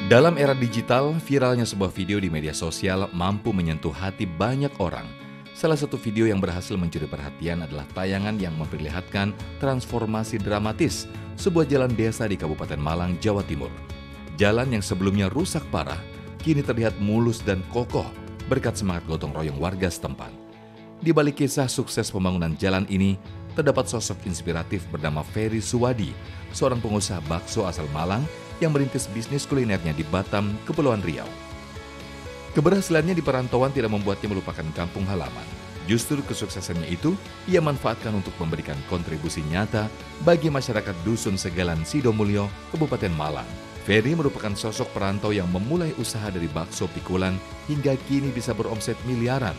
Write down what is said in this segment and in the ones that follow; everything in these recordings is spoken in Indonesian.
Dalam era digital, viralnya sebuah video di media sosial mampu menyentuh hati banyak orang. Salah satu video yang berhasil mencuri perhatian adalah tayangan yang memperlihatkan transformasi dramatis sebuah jalan desa di Kabupaten Malang, Jawa Timur. Jalan yang sebelumnya rusak parah, kini terlihat mulus dan kokoh berkat semangat gotong royong warga setempat. Di balik kisah sukses pembangunan jalan ini, terdapat sosok inspiratif bernama Ferry Suwadi, seorang pengusaha bakso asal Malang yang merintis bisnis kulinernya di Batam, Kepulauan Riau. Keberhasilannya di perantauan tidak membuatnya melupakan kampung halaman. Justru kesuksesannya itu ia manfaatkan untuk memberikan kontribusi nyata bagi masyarakat Dusun Segalan Sidomulyo, Kabupaten Malang. Ferry merupakan sosok perantau yang memulai usaha dari bakso pikulan hingga kini bisa beromset miliaran,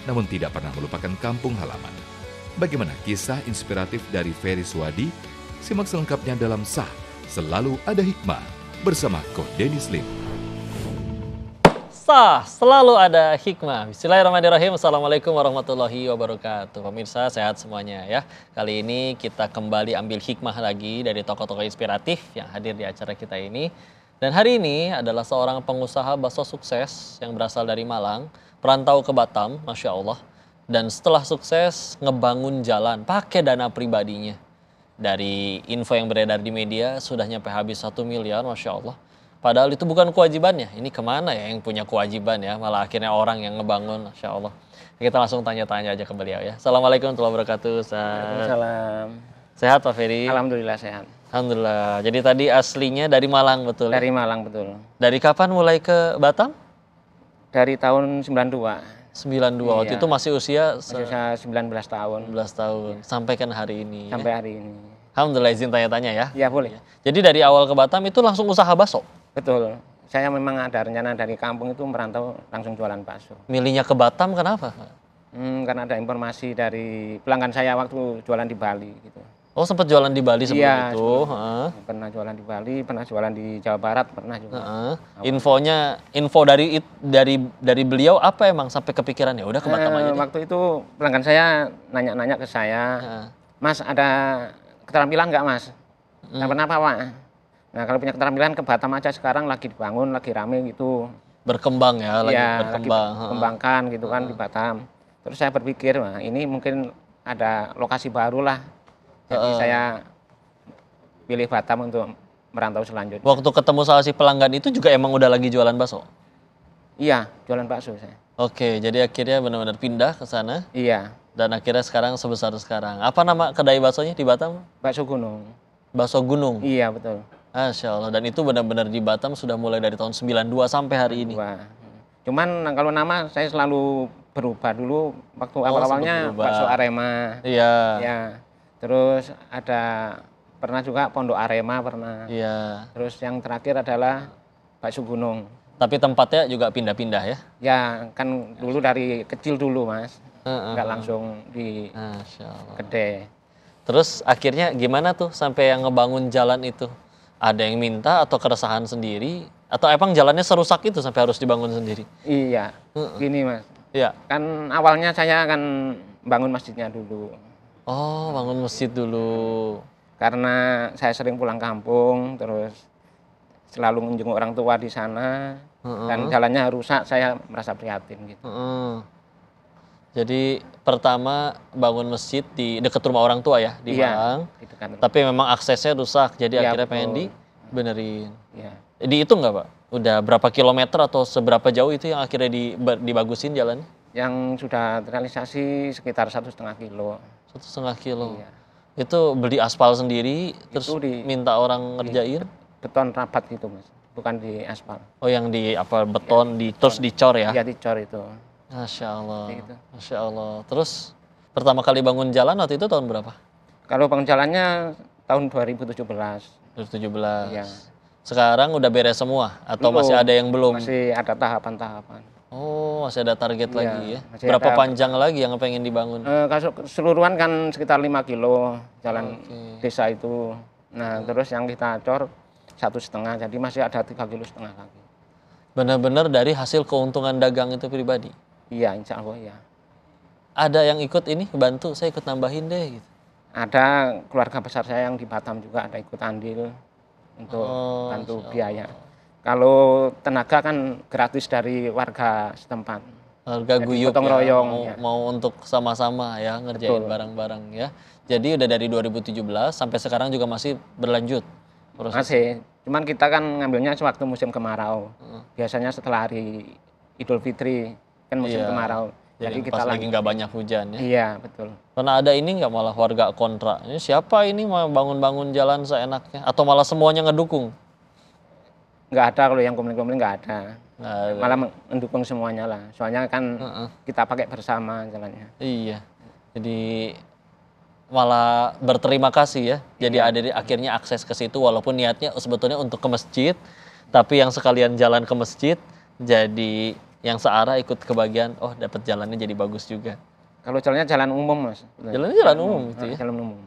namun tidak pernah melupakan kampung halaman. Bagaimana kisah inspiratif dari Ferry Suwadi? Simak selengkapnya dalam Sah Selalu Ada Hikmah bersama Coach Dennis Lim. Sah, selalu ada hikmah. Bismillahirrahmanirrahim. Assalamualaikum warahmatullahi wabarakatuh. Pemirsa sehat semuanya ya. Kali ini kita kembali ambil hikmah lagi dari tokoh-tokoh inspiratif yang hadir di acara kita ini. Dan hari ini adalah seorang pengusaha bakso sukses yang berasal dari Malang, perantau ke Batam, Masya Allah. Dan setelah sukses ngebangun jalan pakai dana pribadinya. Dari info yang beredar di media sudah nyampe habis 1 miliar, Masya Allah. Padahal itu bukan kewajibannya. Ini kemana ya yang punya kewajiban ya? Malah akhirnya orang yang ngebangun, Masya Allah. Kita langsung tanya-tanya aja ke beliau ya. Assalamualaikum warahmatullahi wabarakatuh. Waalaikumsalam. Sehat Pak Ferry? Alhamdulillah sehat. Alhamdulillah. Jadi tadi aslinya dari Malang betul? Dari Malang betul. Dari kapan mulai ke Batam? Dari tahun 92. 92. Waktu Iya. itu masih usia Masih usia 19 tahun. 19 tahun. Sampai kan hari ini. Sampai Ya? hari ini. Alhamdulillah, izin tanya-tanya ya. Ya boleh. Jadi dari awal ke Batam itu langsung usaha bakso? Betul. Saya memang ada rencana dari kampung itu merantau langsung jualan bakso. Milihnya ke Batam kenapa? Karena ada informasi dari pelanggan saya waktu jualan di Bali gitu. Oh, sempat jualan di Bali sebelum Iya, itu. Heeh. Pernah jualan di Bali, pernah jualan di Jawa Barat, pernah juga. Heeh. Info dari beliau apa emang sampai kepikiran ya udah ke Batam aja deh. Waktu itu pelanggan saya nanya-nanya ke saya, Heeh. Mas ada keterampilan nggak Mas? Kenapa Pak? Nah kalau punya keterampilan ke Batam aja, sekarang lagi dibangun, lagi rame gitu. Berkembang ya, lagi Iya, berkembang. lagi kembangkan gitu kan di Batam. Terus saya berpikir, wah ini mungkin ada lokasi baru lah. Jadi saya pilih Batam untuk merantau selanjutnya. Waktu ketemu sama si pelanggan itu juga emang udah lagi jualan bakso? Iya, jualan bakso saya. Oke, jadi akhirnya benar-benar pindah ke sana Iya, dan akhirnya sekarang sebesar sekarang. Apa nama kedai baksonya di Batam? bakso gunung. Bakso Gunung. Iya betul. Masya Allah. Dan itu benar-benar di Batam sudah mulai dari tahun 92 sampai hari ini. Wah. Cuman kalau nama saya selalu berubah dulu. Waktu Oh, awal-awalnya sempat berubah. bakso Arema. Iya. Ya. Terus ada pernah juga Pondok Arema pernah. Iya. Terus yang terakhir adalah bakso gunung. Tapi tempatnya juga pindah-pindah ya? Ya kan dulu dari kecil dulu Mas. Heeh. Nggak langsung di Masya Allah. gede. Terus akhirnya gimana tuh sampai yang ngebangun jalan itu? Ada yang minta atau keresahan sendiri? Atau emang jalannya serusak itu sampai harus dibangun sendiri? Iya. Gini Mas. Iya. Kan awalnya saya akan bangun masjidnya dulu. Oh, bangun masjid dulu. Karena saya sering pulang kampung, terus selalu menjenguk orang tua di sana, dan jalannya rusak, saya merasa prihatin gitu. Heeh. Jadi pertama bangun masjid di dekat rumah orang tua ya di Malang. Di dekat rumah. Tapi memang aksesnya rusak, jadi Iya, akhirnya pengen betul. dibenerin. Ya. Dihitung nggak Pak? Udah berapa kilometer atau seberapa jauh itu yang akhirnya dibagusin jalannya? Yang sudah terrealisasi sekitar 1,5 kilo. 1,5 kilo. Iya. Itu beli aspal sendiri, terus minta orang ngerjain? Beton rapat gitu mas, bukan di aspal. Oh yang di apa beton, terus dicor ya? Iya dicor itu. Masya Allah. Gitu. Masya Allah. Terus pertama kali bangun jalan waktu itu tahun berapa? Kalau bangun jalannya tahun 2017. 2017. Iya. Sekarang udah beres semua atau Belum. masih ada yang belum? Masih ada tahapan-tahapan. Oh, masih ada target Iya, lagi ya. masih Berapa ada. panjang lagi yang pengen dibangun? Kalau keseluruhan kan sekitar 5 kilo jalan desa itu. Nah terus yang kita cor 1,5, jadi masih ada 3,5 kilo lagi. Benar-benar dari hasil keuntungan dagang itu pribadi? Iya insya Allah ya. Ada yang ikut ini bantu, saya ikut nambahin deh gitu. Ada keluarga besar saya yang di Batam juga ada ikut andil untuk Oh, bantu Masya biaya. Kalau tenaga kan gratis dari warga setempat. Harga Jadi guyup gotong ya, royong, mau, ya. mau untuk sama-sama ya ngerjain Betul. bareng-bareng ya. Jadi udah dari 2017 sampai sekarang juga masih berlanjut proses. Masih. Cuman kita kan ngambilnya sewaktu musim kemarau. Biasanya setelah hari Idul Fitri kan musim Iya. kemarau. Jadi Jadi kita pas lagi lanjut. nggak banyak hujan ya. Iya, betul. Pernah ada ini nggak malah warga kontra? Ini siapa ini mau bangun-bangun jalan seenaknya? Atau malah semuanya ngedukung? Nggak ada kalau yang komplain-komplain nggak ada. Nggak ada. Malah mendukung semuanya lah. Soalnya kan Heeh. kita pakai bersama jalannya. Iya. Jadi malah berterima kasih ya. Jadi ada akhirnya akses ke situ walaupun niatnya sebetulnya untuk ke masjid, tapi yang sekalian jalan ke masjid jadi yang searah ikut kebagian, oh dapat jalannya jadi bagus juga. Kalau jalannya jalan umum, Mas. Jalannya jalan umum gitu ya. Jalan umum.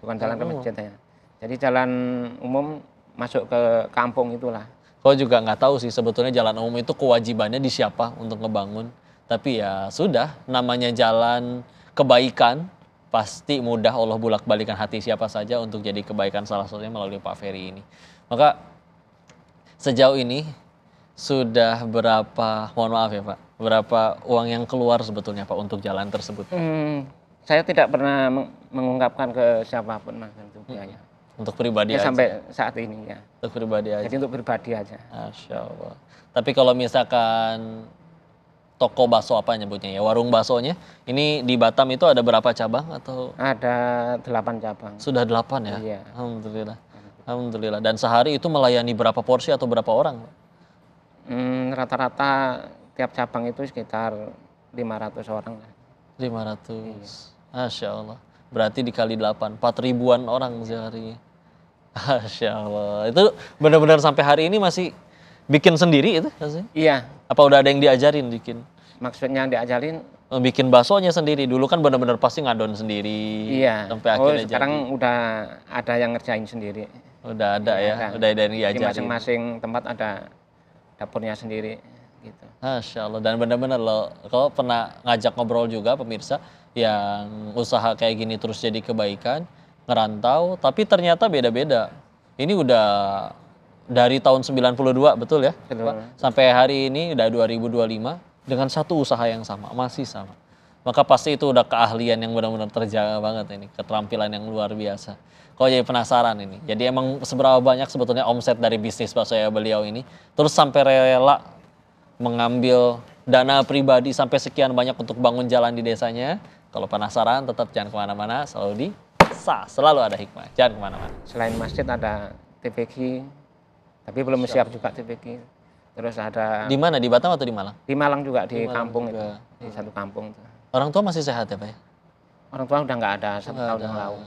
Bukan jalan ke umum. masjid ya. Jadi jalan umum masuk ke kampung itulah. Kau juga nggak tahu sih sebetulnya jalan umum itu kewajibannya di siapa untuk ngebangun. Tapi ya sudah, namanya jalan kebaikan pasti mudah Allah bulak-balikan hati siapa saja untuk jadi kebaikan, salah satunya melalui Pak Ferry ini. Maka sejauh ini sudah berapa, mohon maaf ya Pak, berapa uang yang keluar sebetulnya Pak untuk jalan tersebut? Saya tidak pernah mengungkapkan ke siapapun, Mas, itu biaya. Untuk pribadi Ya, aja. sampai saat ini ya. Untuk pribadi aja. Jadi untuk pribadi aja. Masya Allah. Tapi kalau misalkan toko bakso apa nyebutnya ya, warung baksonya, ini di Batam itu ada berapa cabang atau Ada 8 cabang. sudah 8 ya? Iya. Alhamdulillah. Alhamdulillah. Dan sehari itu melayani berapa porsi atau berapa orang? Rata-rata tiap cabang itu sekitar 500 orang. 500. Masya Allah. Berarti dikali 8, 4.000-an orang sehari. Masya Allah. Itu benar-benar sampai hari ini masih bikin sendiri itu? Iya, Apa udah ada yang diajarin bikin? maksudnya diajarin. Bikin baksonya sendiri. Dulu kan benar-benar pasti ngadon sendiri. Iya. Sampai akhirnya Sekarang jadi. udah ada yang ngerjain sendiri. Udah ada ya, Ada. udah ada yang Di diajarin. masing-masing tempat ada dapurnya sendiri gitu. Masya Allah. Dan benar-benar loh, kalau pernah ngajak ngobrol juga pemirsa yang usaha kayak gini terus jadi kebaikan, ngerantau, tapi ternyata beda-beda. Ini udah dari tahun 92, betul ya? Betul. Pak? Sampai hari ini udah 2025 dengan satu usaha yang sama, masih sama. Maka pasti itu udah keahlian yang benar-benar terjaga banget ini, keterampilan yang luar biasa. Kok jadi penasaran ini. Jadi emang seberapa banyak sebetulnya omset dari bisnis bakso ya beliau ini, terus sampai rela mengambil dana pribadi sampai sekian banyak untuk bangun jalan di desanya. Kalau penasaran tetap jangan kemana-mana, selalu di selalu ada hikmah, jangan kemana-mana. Selain masjid ada TPQ, tapi belum siap juga TPQ. Terus ada Di mana, di Batam atau di Malang? di Malang juga, di Malang kampung juga. itu, di satu kampung itu. Orang tua masih sehat ya Pak ya? Orang tua udah nggak ada 1 Nggak tahun yang ada. lalu.